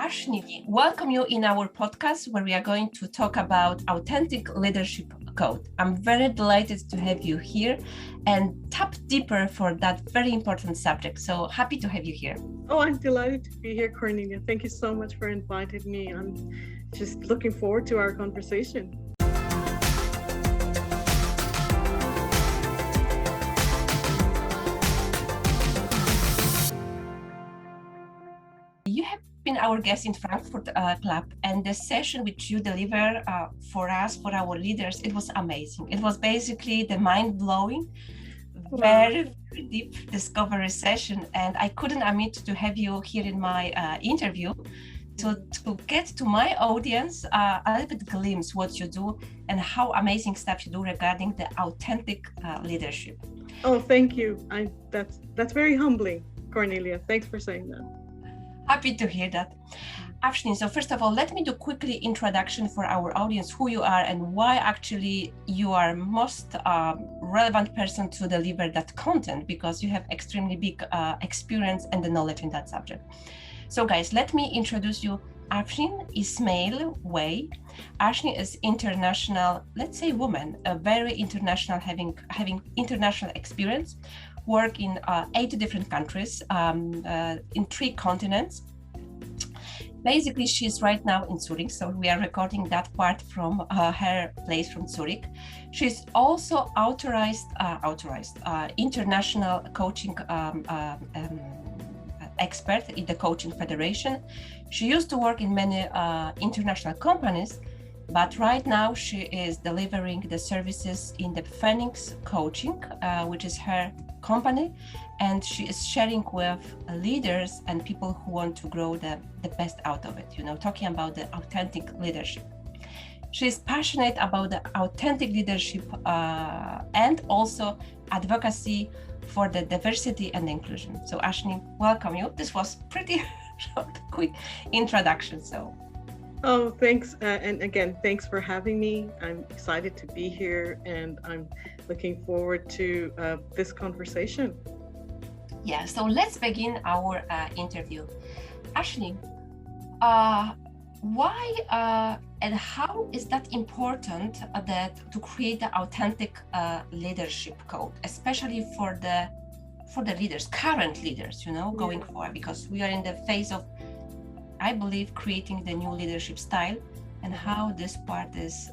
Ashni, welcome you in our podcast where we are going to talk about authentic leadership code. I'm very delighted to have you here and tap deeper for that very important subject. So happy to have you here. Oh, I'm delighted to be here, Kornelia. Thank you so much for inviting me. I'm just looking forward to our conversation. You have been our guest in Frankfurt Club, and the session which you deliver for us, for our leaders, it was amazing. It was basically the mind-blowing, very deep discovery session, and I couldn't omit to have you here in my interview to get to my audience a little bit glimpse what you do and how amazing stuff you do regarding the authentic leadership. Oh, thank you. That's very humbling, Kornelia. Thanks for saying that. Happy to hear that. Afsheen, so first of all, let me do quickly introduction for our audience, who you are and why actually you are most relevant person to deliver that content, because you have extremely big experience and the knowledge in that subject. So guys, let me introduce you. Afsheen Ismail Weve. Afsheen is international, let's say woman, a very international, having international experience, work in 8 different countries, in 3 continents. Basically, she's right now in Zurich, so we are recording that part from her place from Zurich. She's also authorized international coaching expert in the Coaching Federation. She used to work in many international companies, but right now she is delivering the services in the Phoenix Coaching, which is her company, and she is sharing with leaders and people who want to grow the best out of it, talking about the authentic leadership. She is passionate about the authentic leadership and also advocacy for the diversity and inclusion. So Ashni, welcome you. This was pretty short, quick introduction. So. Oh, thanks. And again, thanks for having me. I'm excited to be here and I'm looking forward to this conversation. Yeah, so let's begin our interview. Ashni, why and how is that important that to create the authentic leadership code, especially for the leaders, current leaders, going forward, because we are in the phase of, I believe, creating the new leadership style, and how this part is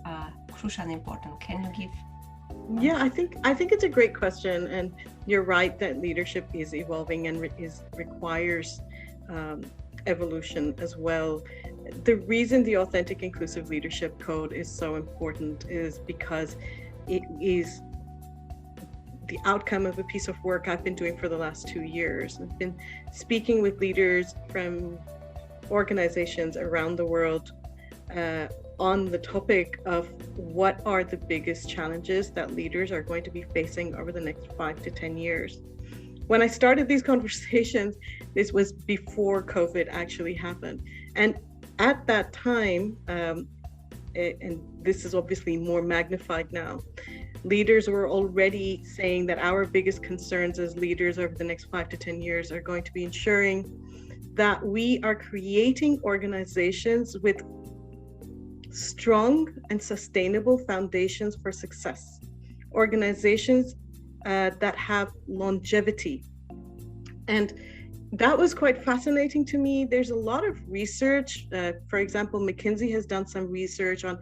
crucial and important. Can you give? Yeah, I think it's a great question, and you're right that leadership is evolving and requires evolution as well. The reason the Authentic Inclusive Leadership Code is so important is because it is the outcome of a piece of work I've been doing for the last 2 years. I've been speaking with leaders from organizations around the world on the topic of what are the biggest challenges that leaders are going to be facing over the next 5 to 10 years. When I started these conversations, this was before COVID actually happened. And at that time, and this is obviously more magnified now, leaders were already saying that our biggest concerns as leaders over the next 5 to 10 years are going to be ensuring that we are creating organizations with strong and sustainable foundations for success, organizations that have longevity. And that was quite fascinating to me. There's a lot of research. For example, McKinsey has done some research on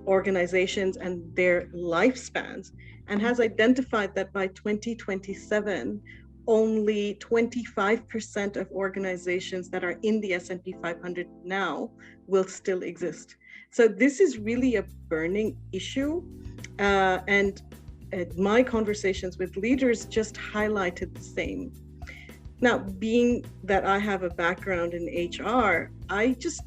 organizations and their lifespans, and has identified that by 2027, only 25% of organizations that are in the S&P 500 now will still exist. So this is really a burning issue. And my conversations with leaders just highlighted the same. Now, being that I have a background in HR, I just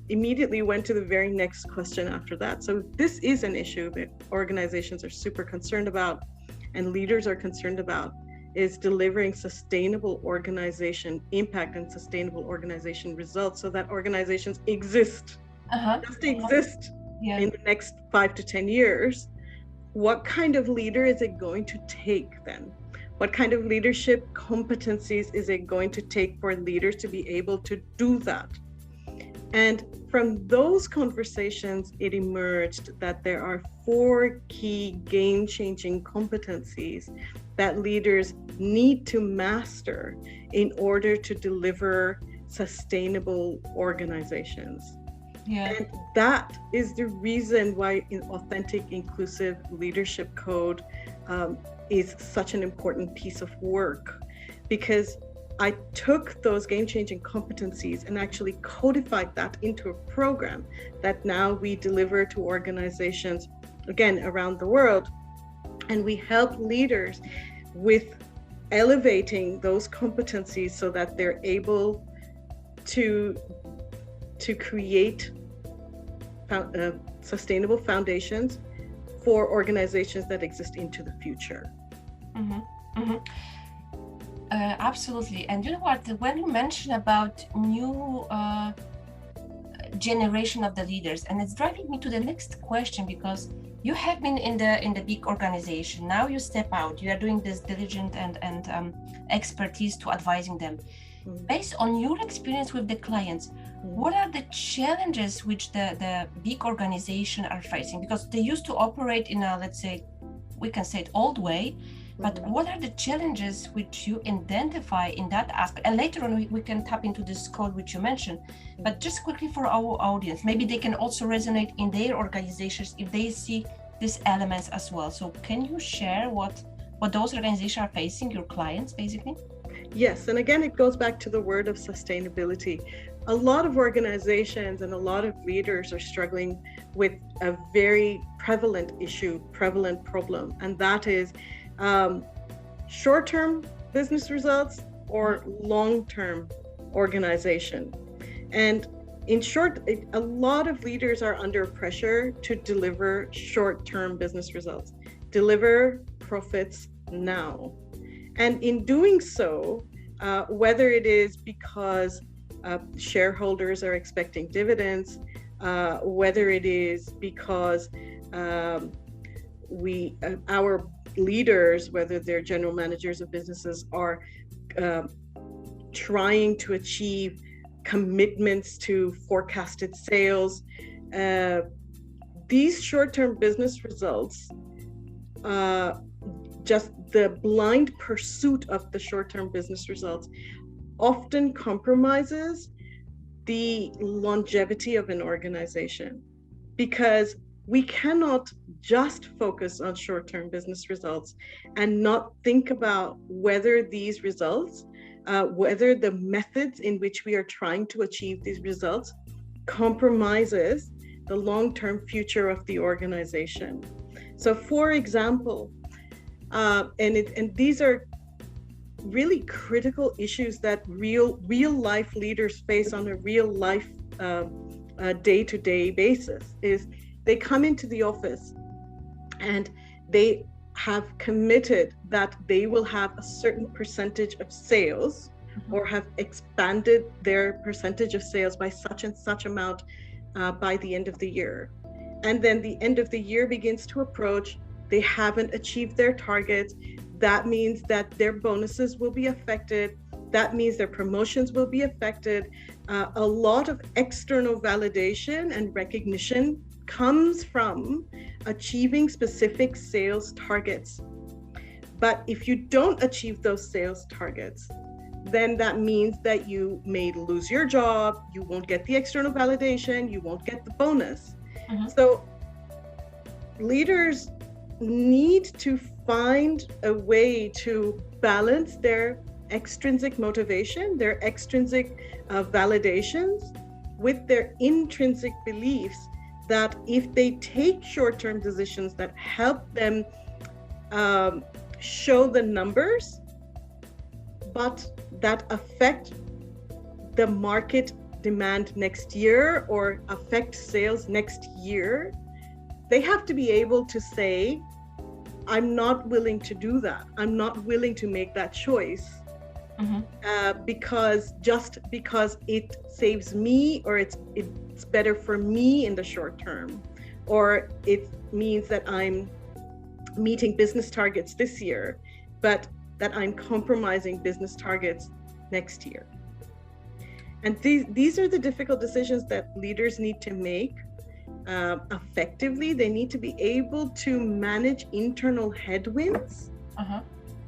immediately went to the very next question after that. So this is an issue that organizations are super concerned about and leaders are concerned about, is delivering sustainable organization impact and sustainable organization results so that organizations exist, in the next 5 to 10 years. What kind of leader is it going to take then? What kind of leadership competencies is it going to take for leaders to be able to do that? And from those conversations, it emerged that there are 4 key game-changing competencies that leaders need to master in order to deliver sustainable organizations. Yeah. And that is the reason why an authentic, inclusive leadership code is such an important piece of work, because I took those game-changing competencies and actually codified that into a program that now we deliver to organizations, again, around the world. And we help leaders with elevating those competencies so that they're able to create sustainable foundations for organizations that exist into the future. Mm-hmm. Mm-hmm. Absolutely. And you know what, when you mention about new generation of the leaders, and it's driving me to the next question, because you have been in the big organization, now you step out, you are doing this diligent and expertise to advising them. Based on your experience with the clients, what are the challenges which the big organization are facing? Because they used to operate in a, let's say, we can say it old way, but what are the challenges which you identify in that aspect? And later on, we can tap into this code which you mentioned. But just quickly for our audience, maybe they can also resonate in their organizations if they see these elements as well. So can you share what those organizations are facing, your clients, basically? Yes, and again, it goes back to the word of sustainability. A lot of organizations and a lot of leaders are struggling with a very prevalent issue, prevalent problem, and that is short-term business results or long-term organization. And in short, a lot of leaders are under pressure to deliver short-term business results, deliver profits now. And in doing so, whether it is because shareholders are expecting dividends, whether it is because our leaders, whether they're general managers of businesses, are trying to achieve commitments to forecasted sales. These short-term business results, just the blind pursuit of the short-term business results often compromises the longevity of an organization, because we cannot just focus on short-term business results and not think about whether these results, whether the methods in which we are trying to achieve these results compromises the long-term future of the organization. So for example, and these are really critical issues that real life leaders face on a real life day-to-day basis, is they come into the office and they have committed that they will have a certain percentage of sales, or have expanded their percentage of sales by such and such amount by the end of the year. And then the end of the year begins to approach, they haven't achieved their targets. That means that their bonuses will be affected. That means their promotions will be affected. A lot of external validation and recognition comes from achieving specific sales targets. But if you don't achieve those sales targets, then that means that you may lose your job, you won't get the external validation, you won't get the bonus. So leaders need to find a way to balance their extrinsic motivation, their extrinsic validations, with their intrinsic beliefs, that if they take short-term decisions that help them show the numbers, but that affect the market demand next year or affect sales next year, they have to be able to say, I'm not willing to do that. I'm not willing to make that choice because it saves me, or it's better for me in the short term, or it means that I'm meeting business targets this year, but that I'm compromising business targets next year? And these are the difficult decisions that leaders need to make effectively. They need to be able to manage internal headwinds,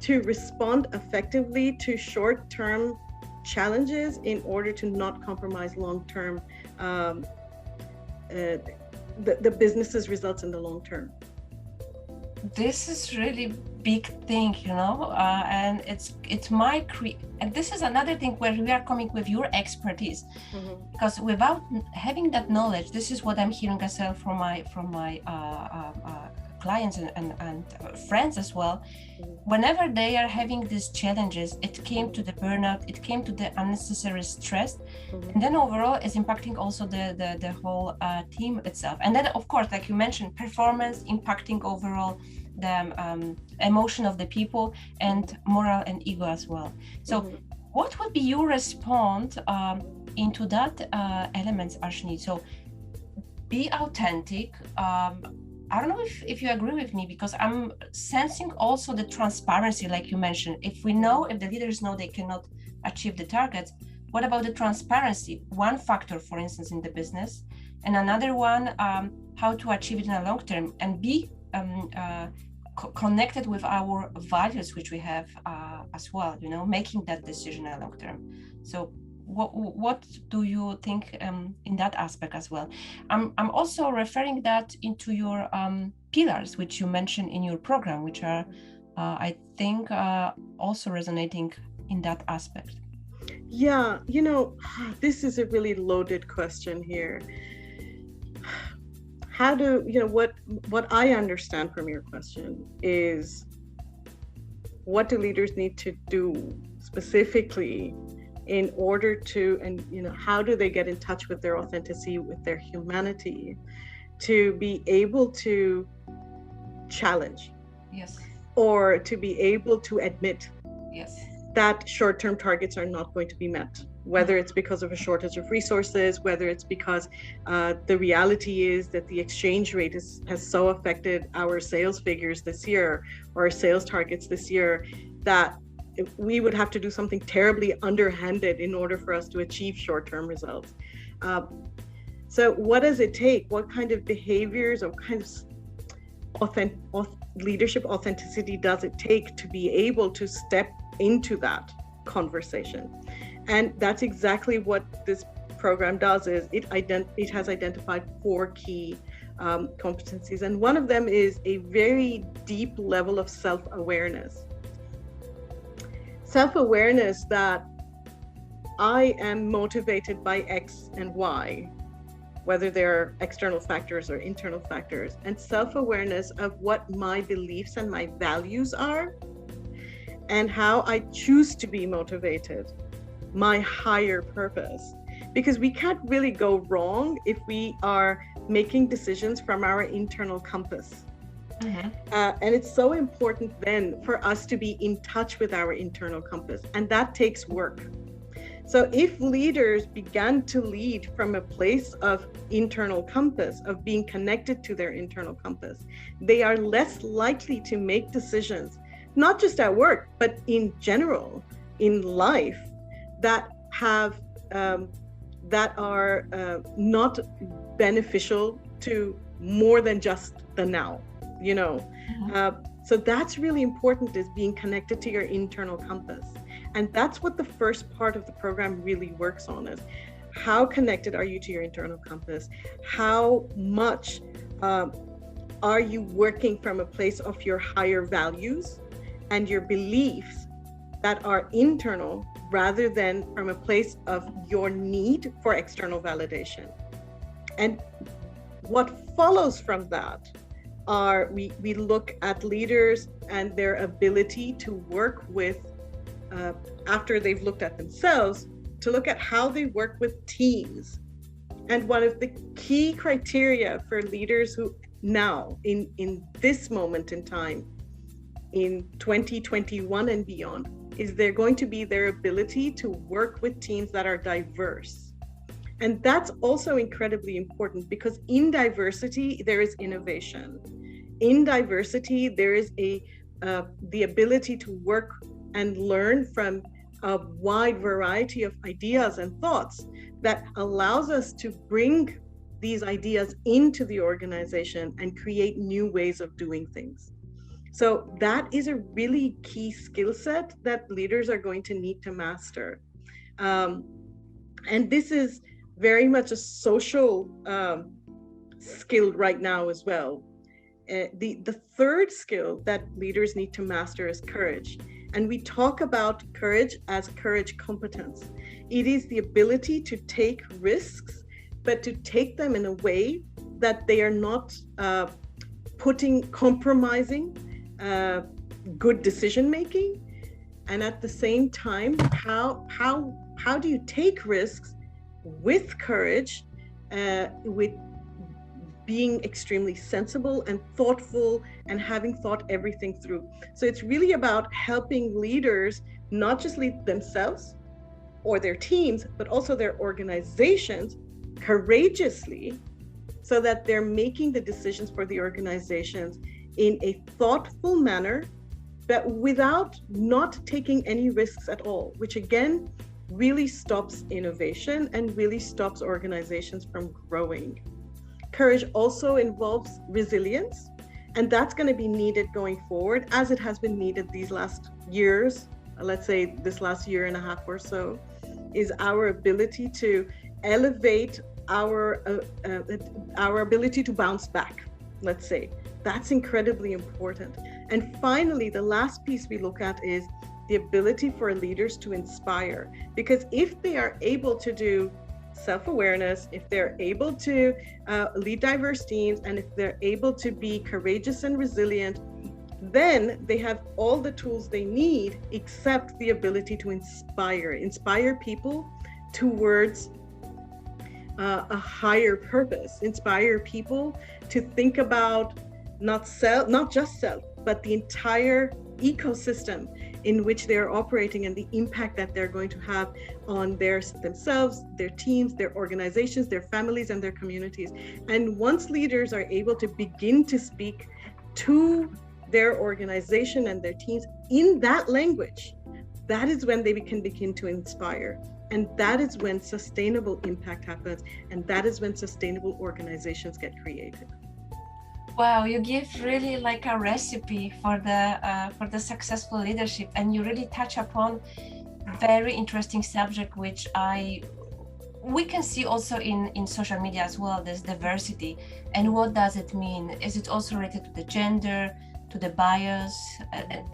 to respond effectively to short-term challenges in order to not compromise long-term the business's results in the long term. This is really big thing, and and this is another thing where we are coming with your expertise, because without having that knowledge, this is what I'm hearing as well from my clients and friends as well. Whenever they are having these challenges, it came to the burnout, it came to the unnecessary stress, and then overall is impacting also the whole team itself. And then, of course, like you mentioned, performance impacting overall the emotion of the people and morale and ego as well. So what would be your response into that elements, Afsheen? So be authentic. I don't know if you agree with me, because I'm sensing also the transparency, like you mentioned. If the leaders know they cannot achieve the targets, what about the transparency? One factor, for instance, in the business, and another one, how to achieve it in the long term, and be connected with our values, which we have as well, making that decision in the long term. So what do you think in that aspect as well? I'm also referring that into your pillars, which you mentioned in your program, which are I think also resonating in that aspect. Yeah, this is a really loaded question here. How do what I understand from your question is, what do leaders need to do specifically in order to, and how do they get in touch with their authenticity, with their humanity, to be able to challenge, yes, or to be able to admit, yes, that short-term targets are not going to be met, whether it's because of a shortage of resources, whether it's because the reality is that the exchange rate has so affected our sales figures this year, or our sales targets this year, that we would have to do something terribly underhanded in order for us to achieve short-term results. So what does it take? What kind of behaviors or kind of leadership authenticity does it take to be able to step into that conversation? And that's exactly what this program does. Is it has identified 4 key competencies, and one of them is a very deep level of self-awareness. Self-awareness that I am motivated by X and Y, whether they're external factors or internal factors, and self-awareness of what my beliefs and my values are, and how I choose to be motivated, my higher purpose. Because we can't really go wrong if we are making decisions from our internal compass. And it's so important then for us to be in touch with our internal compass, and that takes work. So if leaders began to lead from a place of internal compass, of being connected to their internal compass, they are less likely to make decisions, not just at work, but in general, in life, that have that are not beneficial to more than just the now. So that's really important, is being connected to your internal compass. And that's what the first part of the program really works on, is how connected are you to your internal compass? How much are you working from a place of your higher values and your beliefs that are internal, rather than from a place of your need for external validation? And what follows from that are, we look at leaders and their ability to work with, after they've looked at themselves, to look at how they work with teams. And one of the key criteria for leaders who now, in this moment in time, in 2021 and beyond, is they're going to be their ability to work with teams that are diverse. And that's also incredibly important, because in diversity, there is innovation. In diversity, there is the ability to work and learn from a wide variety of ideas and thoughts that allows us to bring these ideas into the organization and create new ways of doing things. So that is a really key skill set that leaders are going to need to master. And this is very much a social skill right now as well. The third skill that leaders need to master is courage. And we talk about courage as courage competence. It is the ability to take risks, but to take them in a way that they are not compromising good decision making. And at the same time, how do you take risks with courage, with being extremely sensible and thoughtful and having thought everything through. So it's really about helping leaders not just lead themselves or their teams, but also their organizations courageously, so that they're making the decisions for the organizations in a thoughtful manner, but without not taking any risks at all, which again really stops innovation and really stops organizations from growing. Courage also involves resilience, and that's going to be needed going forward, as it has been needed these last years. Let's say this last year and a half or so, is our ability to elevate our ability to bounce back. Let's say that's incredibly important. And finally, the last piece we look at is the ability for leaders to inspire, because if they are able to do self-awareness, if they're able to lead diverse teams, and if they're able to be courageous and resilient, then they have all the tools they need, except the ability to inspire people towards a higher purpose, inspire people to think about not just self, but the entire ecosystem in which they're operating and the impact that they're going to have on themselves, their teams, their organizations, their families, and their communities. And once leaders are able to begin to speak to their organization and their teams in that language, that is when they can begin to inspire. And that is when sustainable impact happens. And that is when sustainable organizations get created. Wow, you give really like a recipe for the successful leadership, and you really touch upon very interesting subject, which we can see also in social media as well. There's diversity, and what does it mean? Is it also related to the gender, to the bias,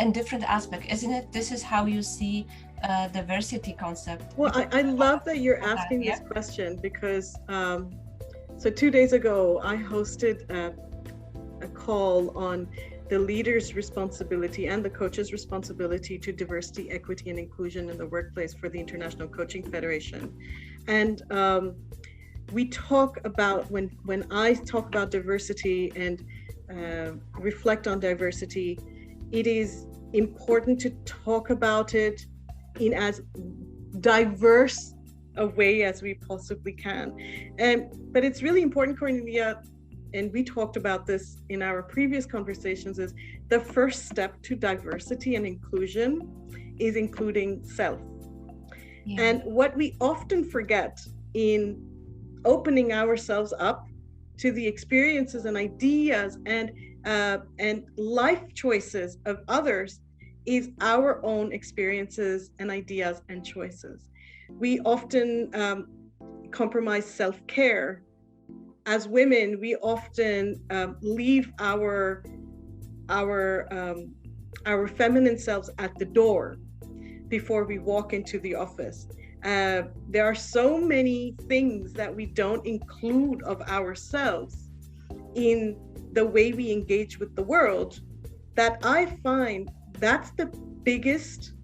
and different aspects, isn't it? This is how you see diversity concept. Well, I love that you're asking this question, because so 2 days ago I hosted a call on the leader's responsibility and the coach's responsibility to diversity, equity, and inclusion in the workplace for the International Coaching Federation. And we talk about, when I talk about diversity and reflect on diversity, it is important to talk about it in as diverse a way as we possibly can. But it's really important, Kornelia, and we talked about this in our previous conversations, is the first step to diversity and inclusion is including self. Yeah. And what we often forget in opening ourselves up to the experiences and ideas and life choices of others is our own experiences and ideas and choices. We often compromise self-care. As women, we often leave our feminine selves at the door before we walk into the office. There are so many things that we don't include of ourselves in the way we engage with the world, that I find that's the biggest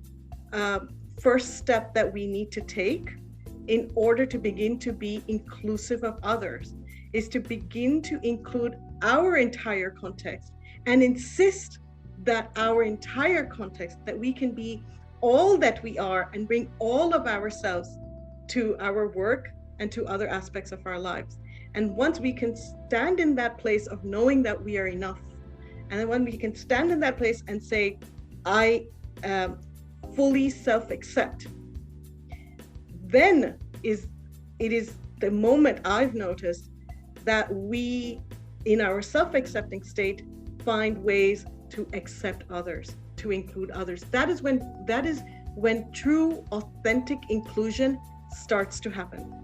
first step that we need to take in order to begin to be inclusive of others, is to begin to include our entire context and insist that our entire context, that we can be all that we are and bring all of ourselves to our work and to other aspects of our lives. And once we can stand in that place of knowing that we are enough, and then when we can stand in that place and say, I fully self-accept, then it is the moment I've noticed that we, in our self-accepting state, find ways to accept others, to include others. That is when true, authentic inclusion starts to happen.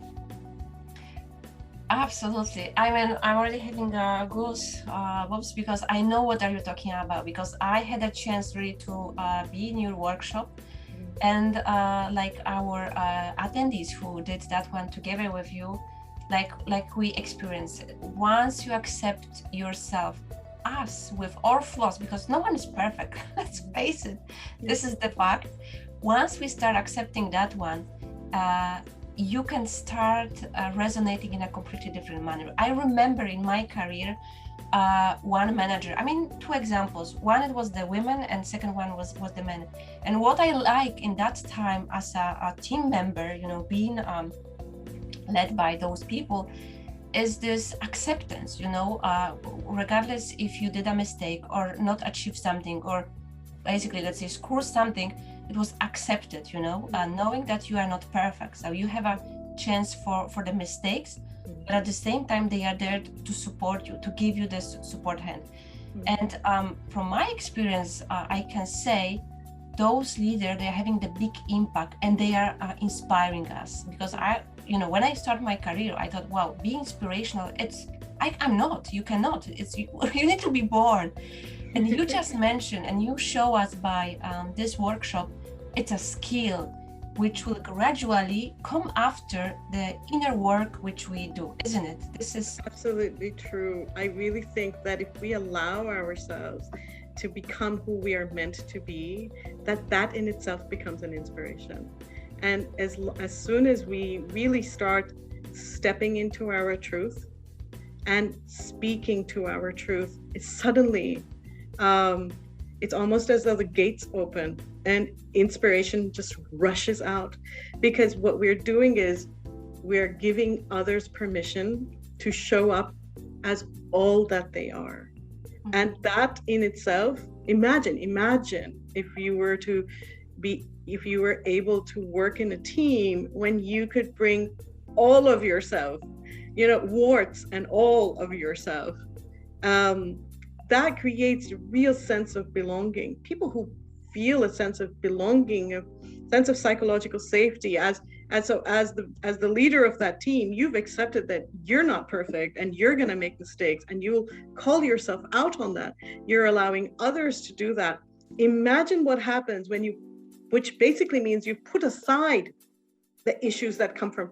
Absolutely. I mean, I'm already having goosebumps because I know what are you talking about, because I had a chance really to be in your workshop, and like our attendees who did that one together with you, like we experienced it. Once you accept yourself, us with our flaws, because no one is perfect, let's face it, this is the fact. Once we start accepting that one, you can start resonating in a completely different manner. I remember in my career, one manager, I mean, two examples. One, it was the women, and second one was the men. And what I like in that time as a team member, you know, being led by those people, is this acceptance, you know, regardless if you did a mistake or not achieve something, or basically, let's say, screw something, it was accepted, you know, knowing that you are not perfect. So you have a chance for the mistakes, but at the same time, they are there to support you, to give you this support hand. And from my experience, I can say those leaders, they're having the big impact, and they are inspiring us. Because when I started my career, I thought, wow, be inspirational. I'm not, you cannot, you need to be born. And you just mentioned, and you show us by this workshop, it's a skill which will gradually come after the inner work which we do, isn't it? This is absolutely true. I really think that if we allow ourselves to become who we are meant to be, that in itself becomes an inspiration. And as soon as we really start stepping into our truth and speaking to our truth, it's suddenly it's almost as though the gates open and inspiration just rushes out, because what we're doing is we're giving others permission to show up as all that they are. And that in itself, imagine if you were able to work in a team when you could bring all of yourself, warts and all of yourself. That creates a real sense of belonging. People who feel a sense of belonging, a sense of psychological safety, as the leader of that team, you've accepted that you're not perfect and you're going to make mistakes, and you'll call yourself out on that. You're allowing others to do that. Imagine what happens which basically means you've put aside the issues that come from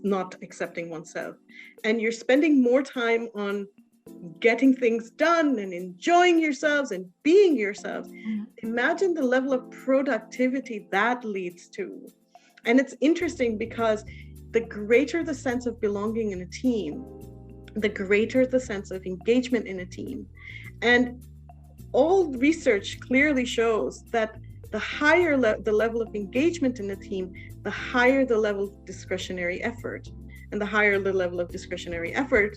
not accepting oneself, and you're spending more time on getting things done and enjoying yourselves and being yourselves. Imagine the level of productivity that leads to. And it's interesting because the greater the sense of belonging in a team, the greater the sense of engagement in a team. And all research clearly shows that the higher the level of engagement in a team, the higher the level of discretionary effort. And the higher the level of discretionary effort,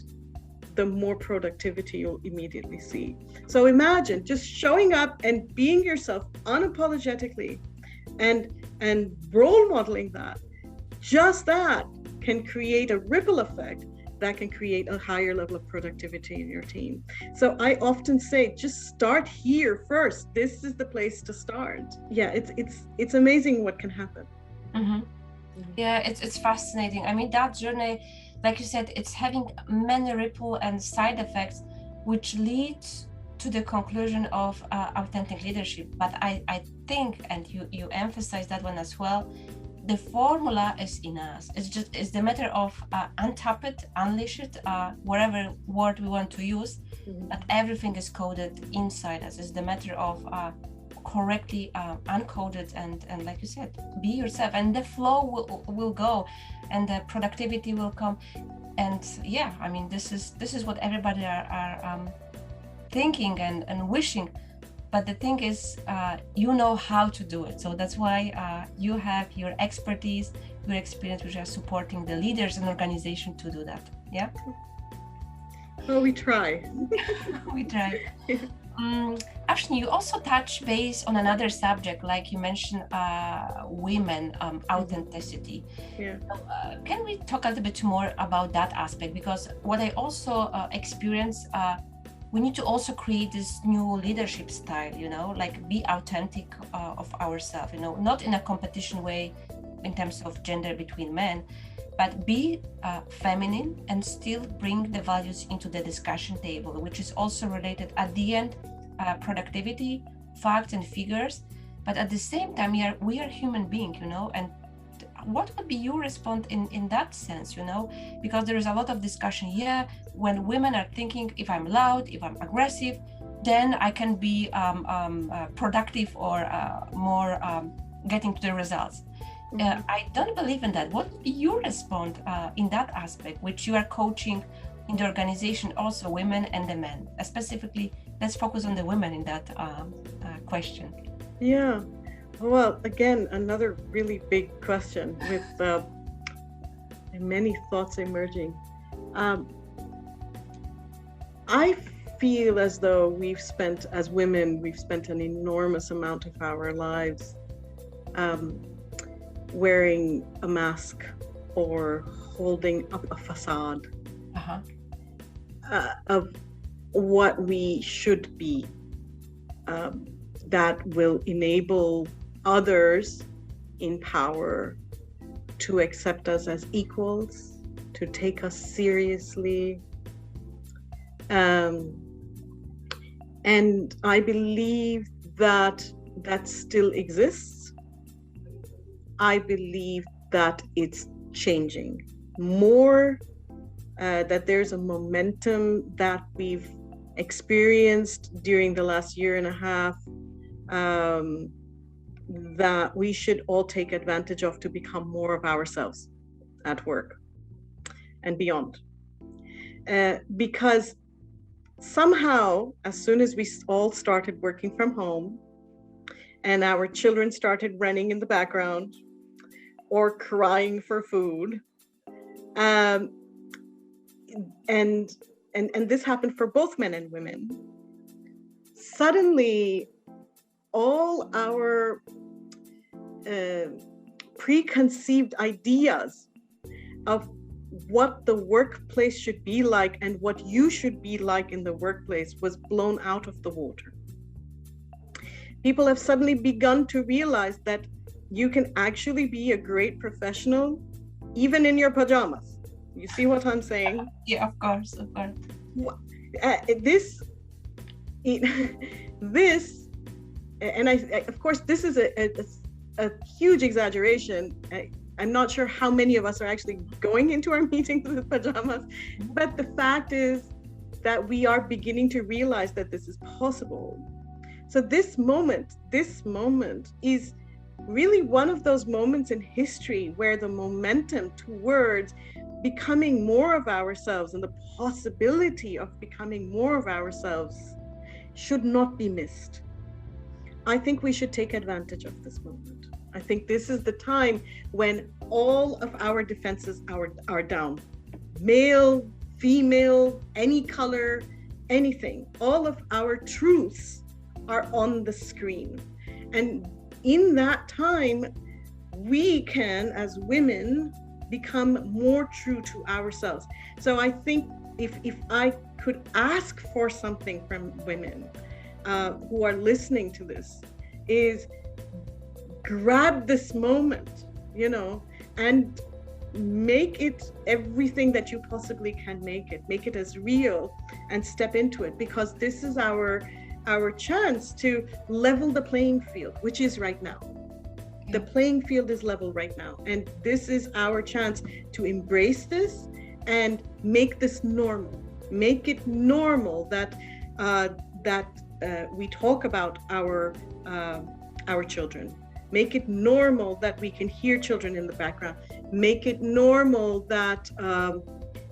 the more productivity you'll immediately see. So imagine just showing up and being yourself unapologetically and role modeling that. Just that can create a ripple effect that can create a higher level of productivity in your team. So I often say, just start here first. This is the place to start. Yeah, it's amazing what can happen. Yeah, it's fascinating. I mean, that journey, like you said, it's having many ripple and side effects, which leads to the conclusion of authentic leadership. But I think, and you emphasize that one as well, the formula is in us. It's the matter of untap it, unleash it, whatever word we want to use, but everything is coded inside us. It's the matter of correctly uncoded and like you said, be yourself, and the flow will go, and the productivity will come. And yeah, I mean, this is what everybody are thinking and wishing, but the thing is, you know how to do it. So that's why you have your expertise, your experience, which are supporting the leaders and organization to do that. Yeah. Well, we try. We try. Afsheen, you also touch base on another subject, like you mentioned, women authenticity. Yeah. Can we talk a little bit more about that aspect? Because what I also experience, we need to also create this new leadership style, like be authentic of ourselves, not in a competition way in terms of gender between men, but be feminine and still bring the values into the discussion table, which is also related at the end, productivity, facts and figures. But at the same time, we are human beings, and what would be your response in that sense, because there is a lot of discussion. When women are thinking, if I'm loud, if I'm aggressive, then I can be productive or more getting to the results. I don't believe in that. What would be your response in that aspect, which you are coaching in the organization, also women and the men? Specifically, let's focus on the women in that question. Yeah. Well, again, another really big question with many thoughts emerging. I feel as though as women, we've spent an enormous amount of our lives wearing a mask or holding up a facade of what we should be, that will enable others in power to accept us as equals, to take us seriously. And I believe that still exists. I believe that it's changing more, that there's a momentum that we've experienced during the last year and a half, that we should all take advantage of to become more of ourselves at work and beyond. Because somehow, as soon as we all started working from home and our children started running in the background or crying for food, and this happened for both men and women, suddenly all our preconceived ideas of what the workplace should be like and what you should be like in the workplace was blown out of the water. People have suddenly begun to realize that you can actually be a great professional even in your pajamas. You see what I'm saying? Yeah, of course. This, and of course, this is a huge exaggeration. I'm not sure how many of us are actually going into our meetings with pajamas, but the fact is that we are beginning to realize that this is possible. So this moment is really one of those moments in history where the momentum towards becoming more of ourselves and the possibility of becoming more of ourselves should not be missed. I think we should take advantage of this moment. I think this is the time when all of our defenses are down. Male, female, any color, anything. All of our truths are on the screen. And in that time, we can, as women, become more true to ourselves. So I think if I could ask for something from women who are listening to this, is grab this moment, and make it everything that you possibly can make it as real, and step into it, because this is our chance to level the playing field, which is right now. The playing field is level right now, and this is our chance to embrace this and make this normal. Make it normal that we talk about our children. Make it normal that we can hear children in the background. Make it normal that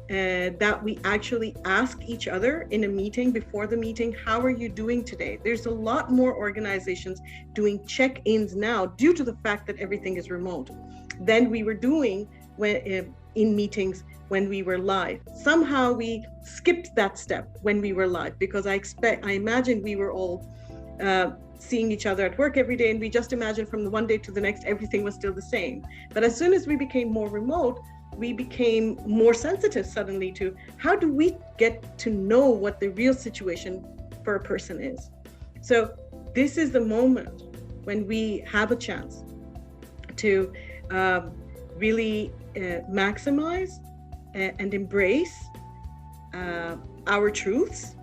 that we actually ask each other in a meeting, before the meeting, how are you doing today? There's a lot more organizations doing check-ins now due to the fact that everything is remote than we were doing in meetings when we were live. Somehow we skipped that step when we were live, because I imagine we were all seeing each other at work every day, and we just imagined from the one day to the next everything was still the same. But as soon as we became more remote, we became more sensitive suddenly to how do we get to know what the real situation for a person is. So this is the moment when we have a chance to really maximize and embrace our truths,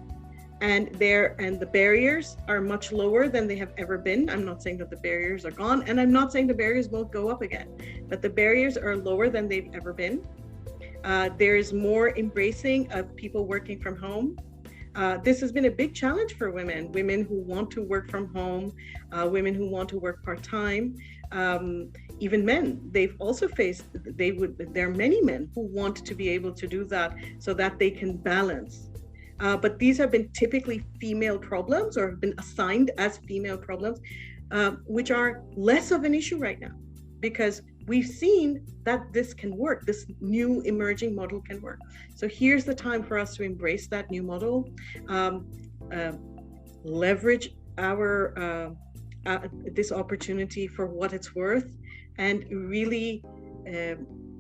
and the barriers are much lower than they have ever been. I'm not saying that the barriers are gone, and I'm not saying the barriers won't go up again, but the barriers are lower than they've ever been. There is more embracing of people working from home. This has been a big challenge for women who want to work from home, women who want to work part-time, even men. They've also faced, there are many men who want to be able to do that so that they can balance. But these have been typically female problems, or have been assigned as female problems, which are less of an issue right now, because we've seen that this can work. This new emerging model can work. So here's the time for us to embrace that new model, leverage our this opportunity for what it's worth, and really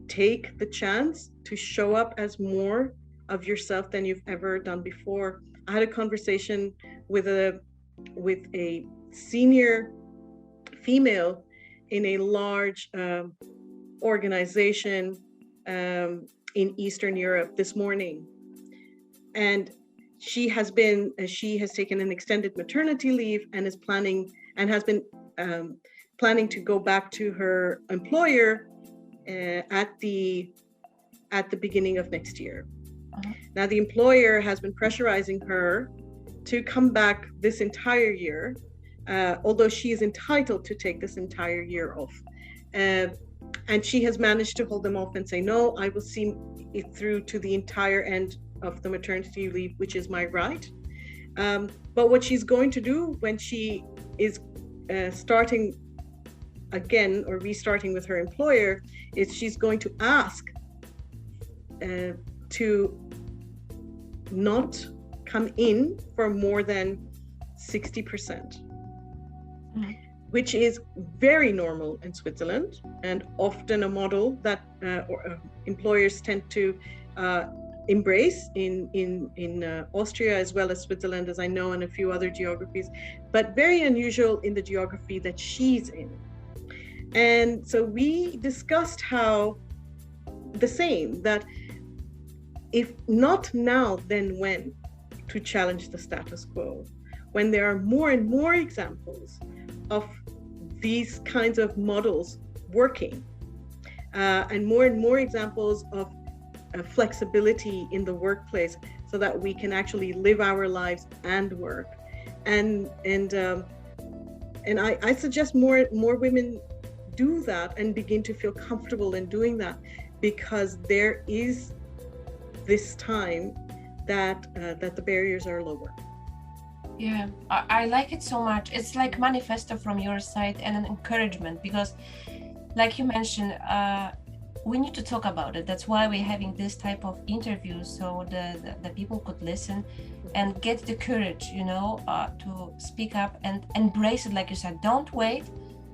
take the chance to show up as more of yourself than you've ever done before. I had a conversation with a senior female in a large organization in Eastern Europe this morning, and she has taken an extended maternity leave and is planning to go back to her employer at the beginning of next year. Now, the employer has been pressurizing her to come back this entire year, although she is entitled to take this entire year off. And she has managed to hold them off and say, no, I will see it through to the entire end of the maternity leave, which is my right. But what she's going to do when she is starting again or restarting with her employer is she's going to ask to not come in for more than 60%, which is very normal in Switzerland, and often a model that employers tend to embrace in Austria as well as Switzerland, as I know, and a few other geographies, but very unusual in the geography that she's in. And so we discussed how that if not now, then when, to challenge the status quo, when there are more and more examples of these kinds of models working, and more examples of flexibility in the workplace, so that we can actually live our lives and work. And I suggest more women do that and begin to feel comfortable in doing that, because there is this time that the barriers are lower. Yeah, I like it so much. It's like manifesto from your side and an encouragement, because like you mentioned, we need to talk about it. That's why we're having this type of interviews, so the people could listen and get the courage, to speak up and embrace it. Like you said, don't wait,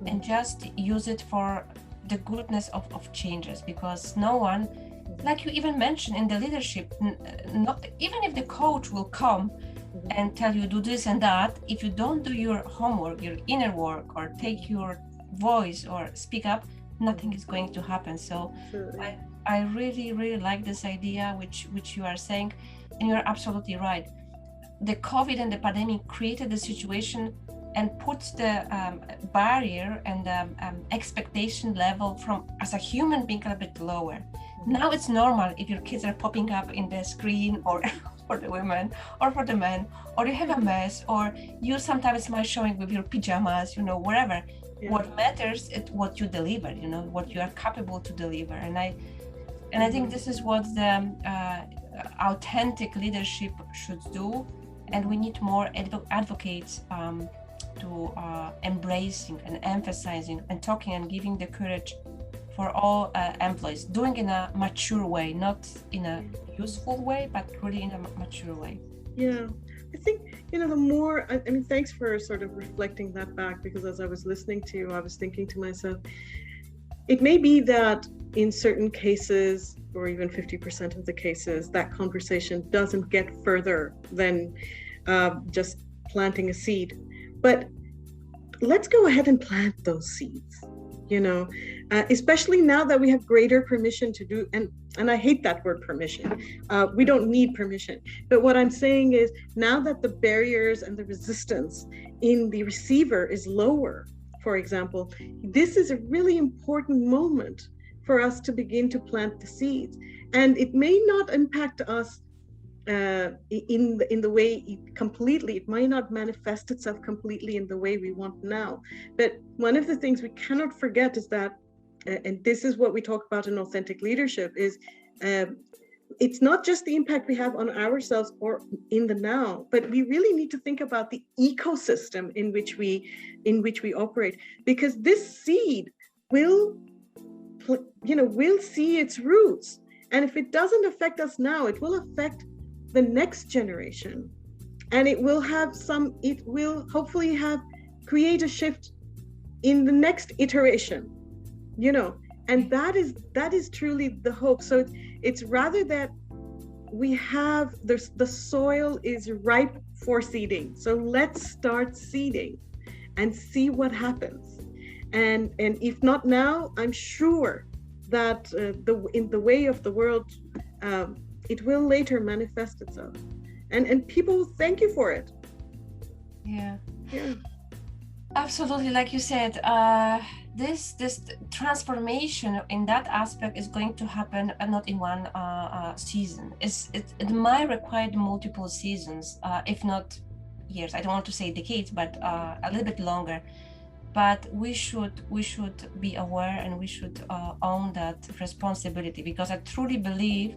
and just use it for the goodness of changes, because no one, like you even mentioned in the leadership, not even if the coach will come and tell you do this and that, if you don't do your homework, your inner work, or take your voice or speak up, nothing is going to happen. So I really like this idea which you are saying, and you're absolutely right. The COVID and the pandemic created the situation and puts the barrier and expectation level from as a human being a bit lower. Now it's normal if your kids are popping up in the screen, or for the women or for the men, or you have a mess, or you sometimes might showing with your pajamas, wherever. Yeah. What matters is what you deliver, what you are capable to deliver. And I think this is what the authentic leadership should do, and we need more advocates to embracing and emphasizing and talking and giving the courage for all employees, doing in a mature way, not in a useful way, but really in a mature way. Yeah, I think, the more, I mean, thanks for sort of reflecting that back, because as I was listening to you, I was thinking to myself, it may be that in certain cases, or even 50% of the cases, that conversation doesn't get further than just planting a seed. But let's go ahead and plant those seeds, especially now that we have greater permission to do, and I hate that word permission. We don't need permission. But what I'm saying is, now that the barriers and the resistance in the receiver is lower, for example, this is a really important moment for us to begin to plant the seeds. And it may not impact us in the way completely, it might not manifest itself completely in the way we want now. But one of the things we cannot forget is that, and this is what we talk about in authentic leadership, is it's not just the impact we have on ourselves or in the now, but we really need to think about the ecosystem in which we operate, because this seed will see its roots. And if it doesn't affect us now, it will affect the next generation, and it will hopefully create a shift in the next iteration, and that is truly the hope. So it's rather that we have the soil is ripe for seeding. So let's start seeding and see what happens. And if not now, I'm sure that in the way of the world, it will later manifest itself, and people will thank you for it. Yeah, absolutely. Like you said, this transformation in that aspect is going to happen not in one season. It might require multiple seasons, if not years. I don't want to say decades, but a little bit longer. But we should be aware, and we should own that responsibility, because I truly believe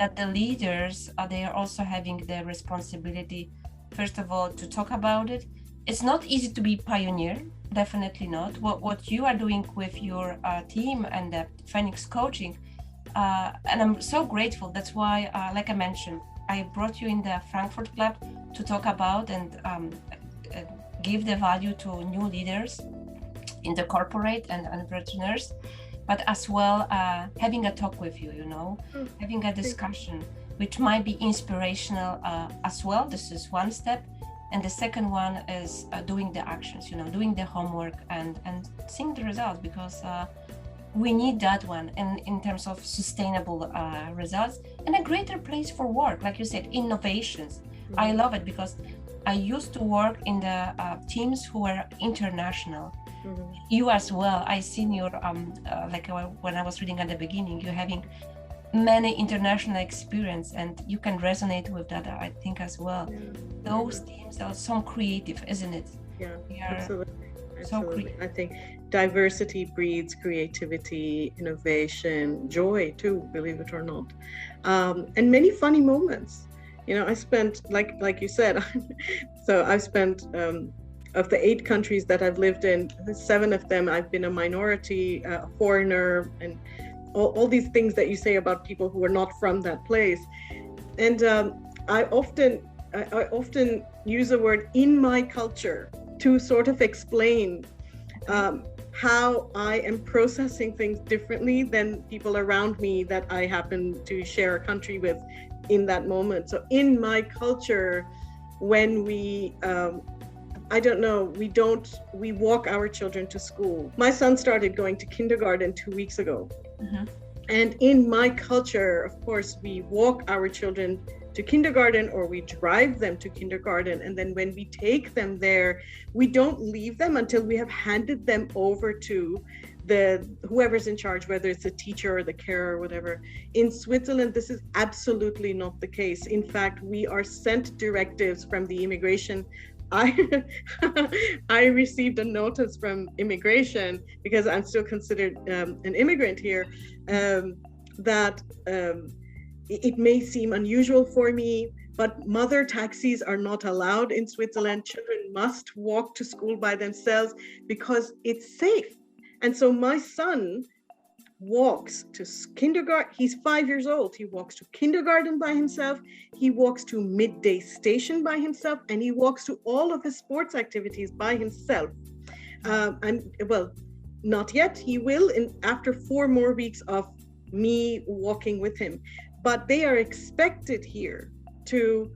that the leaders, they are also having the responsibility, first of all, to talk about it. It's not easy to be pioneer, definitely not. What you are doing with your team and the Phoenix coaching, and I'm so grateful. That's why, like I mentioned, I brought you in the Frankfurt Club to talk about and give the value to new leaders in the corporate and entrepreneurs, but as well having a talk with you, having a discussion, which might be inspirational as well. This is one step. And the second one is doing the actions, doing the homework and seeing the results, because we need that one. And in terms of sustainable results and a greater place for work, like you said, innovations. Mm-hmm. I love it, because I used to work in the teams who were international. Mm-hmm. You as well. I seen your like when I was reading at the beginning, you're having many international experience, and you can resonate with that, I think, as well. Yeah. Those teams are so creative, isn't it? Yeah, absolutely. So I think diversity breeds creativity, innovation, joy too, believe it or not, and many funny moments. I spent, like you said, so I've spent of the 8 countries that I've lived in, 7 of them I've been a minority, a foreigner, and all these things that you say about people who are not from that place. And I often use the word "in my culture" to sort of explain how I am processing things differently than people around me that I happen to share a country with in that moment. So in my culture, when we we walk our children to school. My son started going to kindergarten 2 weeks ago. Mm-hmm. And in my culture, of course, we walk our children to kindergarten, or we drive them to kindergarten. And then when we take them there, we don't leave them until we have handed them over to whoever's in charge, whether it's a teacher or the carer or whatever. In Switzerland, this is absolutely not the case. In fact, we are sent directives from the immigration. I received a notice from immigration, because I'm still considered an immigrant here, that it may seem unusual for me, but mother taxis are not allowed in Switzerland. Children must walk to school by themselves because it's safe. And so my son walks to kindergarten. He's 5 years old. He walks to kindergarten by himself. He walks to midday station by himself, and he walks to all of his sports activities by himself. And well, not yet. He will after 4 more weeks of me walking with him. But they are expected here to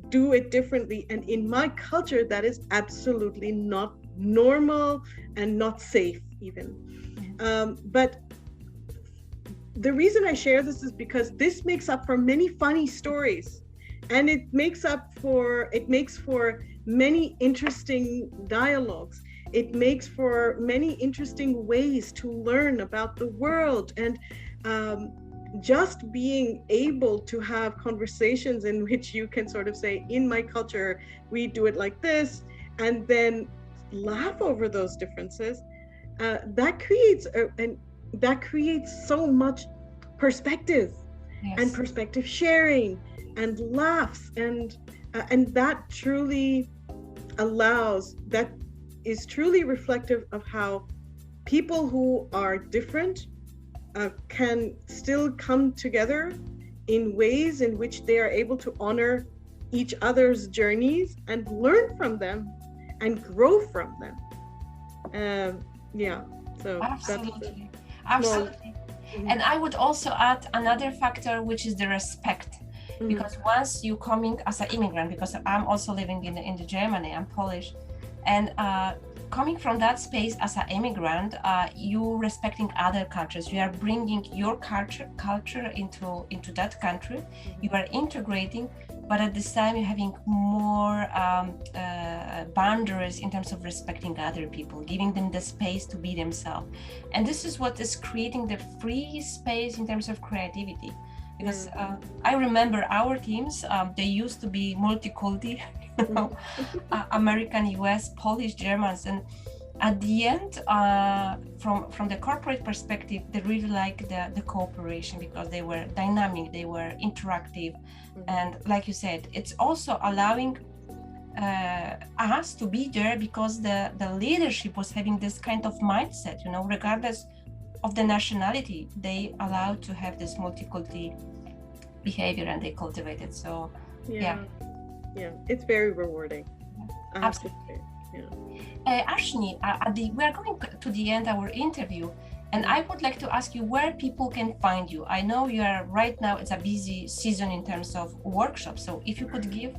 do it differently. And in my culture, that is absolutely not normal and not safe even. But the reason I share this is because this makes up for many funny stories, and it makes for many interesting dialogues. It makes for many interesting ways to learn about the world, and just being able to have conversations in which you can sort of say, in my culture, we do it like this, and then laugh over those differences. That creates so much perspective. Yes. And perspective sharing and laughs, and that is truly reflective of how people who are different can still come together in ways in which they are able to honor each other's journeys and learn from them and grow from them. So absolutely. And I would also add another factor, which is the respect. Because once you coming as an immigrant, because I'm also living in Germany, I'm Polish, and coming from that space as an immigrant, you respecting other cultures. You are bringing your culture into that country. You are integrating, but at this time you're having more boundaries in terms of respecting other people, giving them the space to be themselves. And this is what is creating the free space in terms of creativity. Because I remember our teams, they used to be multi-culti, American, US, Polish, Germans, and at the end, from the corporate perspective, they really like the cooperation because they were dynamic, they were interactive, and like you said, it's also allowing us to be there because the leadership was having this kind of mindset, regardless of the nationality, they allowed to have this multi-culti behavior and they cultivate it. So yeah, it's very rewarding. Absolutely. Afsheen, we are going to the end of our interview, and I would like to ask you where people can find you. I know you are right now, it's a busy season in terms of workshops, so if you could give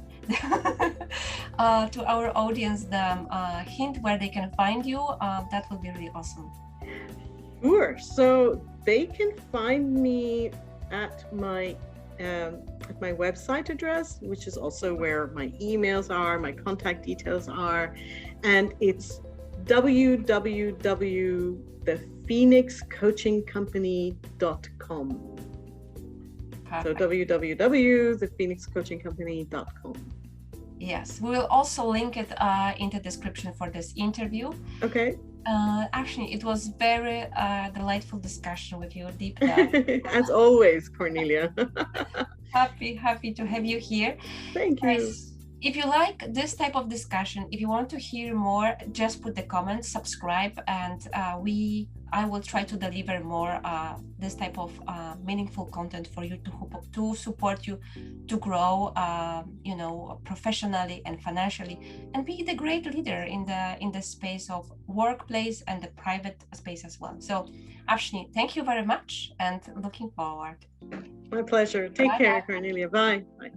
to our audience the hint where they can find you, that would be really awesome. Sure. So they can find me at my website address, which is also where my emails are, my contact details are, and it's www.thephoenixcoachingcompany.com. So www.thephoenixcoachingcompany.com. Yes, we will also link it in the description for this interview. Okay. Actually, it was very delightful discussion with you, deep dive. As always, Kornelia. happy to have you here. Thank you. Guys, if you like this type of discussion, if you want to hear more, just put the comments, subscribe, and I will try to deliver more this type of meaningful content for you to support you to grow, professionally and financially, and be the great leader in the space of workplace and the private space as well. So, Afsheen, thank you very much, and looking forward. My pleasure. Take care, Kornelia. Bye. Bye.